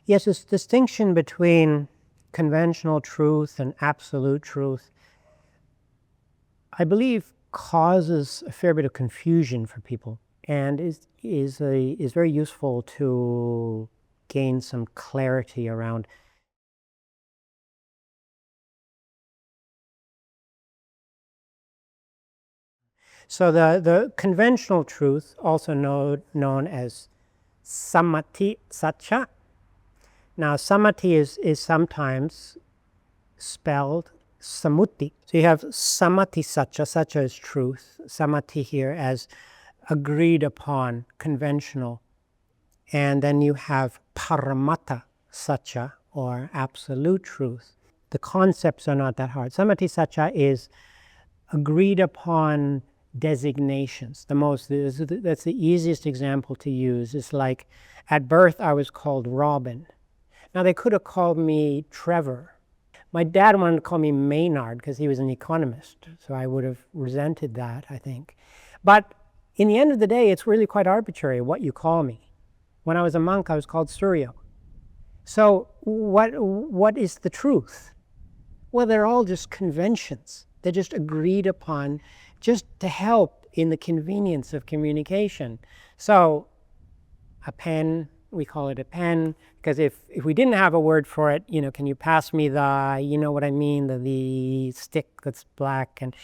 Yes, this distinction between conventional truth and absolute truth, I believe, causes a fair bit of confusion for people, and is very useful to gain some clarity around. So the conventional truth, also known as Sammati Sacca. Now Sammati is sometimes spelled Sammuti. So you have Sammati Sacca. Sacca is truth. Sammati here as agreed upon, conventional. And then you have Paramattha Sacca, or absolute truth. The concepts are not that hard. Sammati Sacca is agreed upon designations. That's the easiest example to use. It's like, at birth I was called Robin. Now they could have called me Trevor. My dad wanted to call me Maynard because he was an economist, so I would have resented that, I think. But in the end of the day, it's really quite arbitrary what you call me. When I was a monk, I was called Suryo. So what is the truth? Well, they're all just conventions. They're just agreed upon just to help in the convenience of communication. So a pen, we call it a pen, because if we didn't have a word for it, can you pass me the, you know what I mean, the stick that's black, and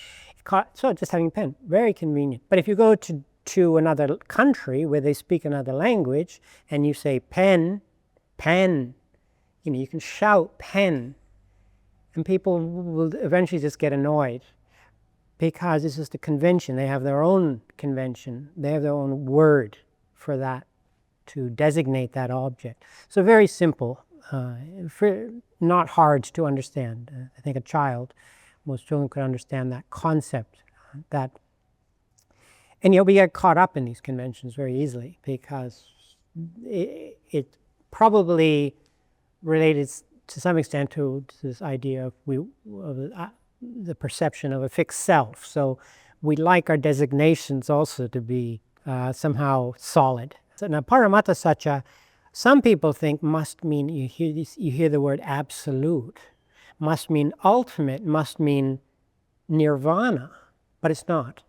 so just having a pen, very convenient. But if you go to another country where they speak another language and you say pen, you can shout pen, and people will eventually just get annoyed because it's just a convention. They have their own convention. They have their own word for that, to designate that object. So very simple, not hard to understand. I think most children could understand that concept. And we get caught up in these conventions very easily because it probably related to some extent to this idea of the perception of a fixed self. So we like our designations also to be somehow solid. So now Paramattha Sacca, some people think must mean, you hear the word absolute, must mean ultimate, must mean nirvana, but it's not.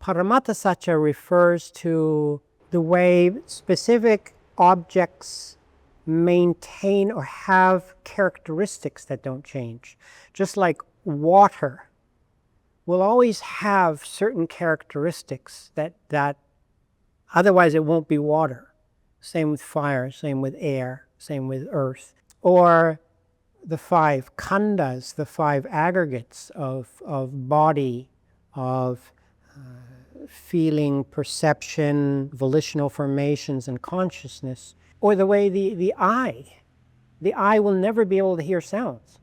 Paramattha Sacca refers to the way specific objects maintain or have characteristics that don't change. Just like water will always have certain characteristics that otherwise it won't be water. Same with fire, same with air, same with earth. Or the 5 khandhas, the 5 aggregates of body, of feeling, perception, volitional formations, and consciousness. Or the way the eye will never be able to hear sounds.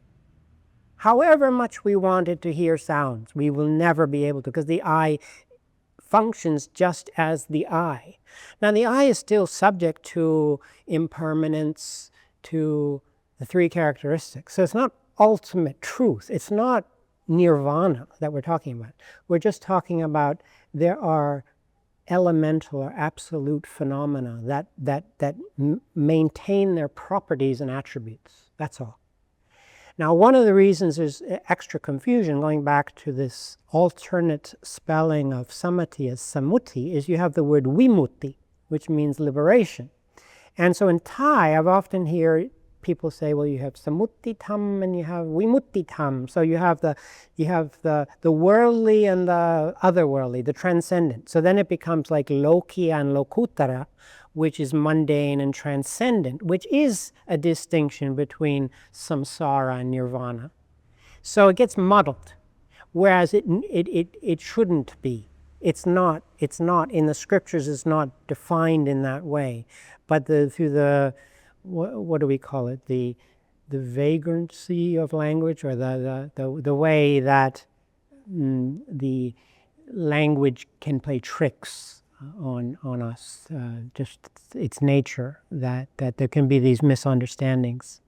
However much we wanted to hear sounds, we will never be able to, because the eye functions just as the eye. Now the eye is still subject to impermanence, to the 3 characteristics. So it's not ultimate truth. It's not nirvana that we're talking about. We're just talking about there are elemental or absolute phenomena that maintain their properties and attributes. That's all. Now, one of the reasons there's extra confusion, going back to this alternate spelling of sammati as sammuti, is you have the word vimutti, which means liberation. And so in Thai, I've often heard people say, well, you have sammuti tham and you have vimutti tham. So you have the worldly and the otherworldly, the transcendent. So then it becomes like lokiya and lokuttara, which is mundane and transcendent, which is a distinction between samsara and nirvana. So it gets muddled, whereas it shouldn't be. It's not in the scriptures. It's not defined in that way, but through the what do we call it? The vagrancy of language, or the way that the language can play tricks on us, just its nature, that there can be these misunderstandings.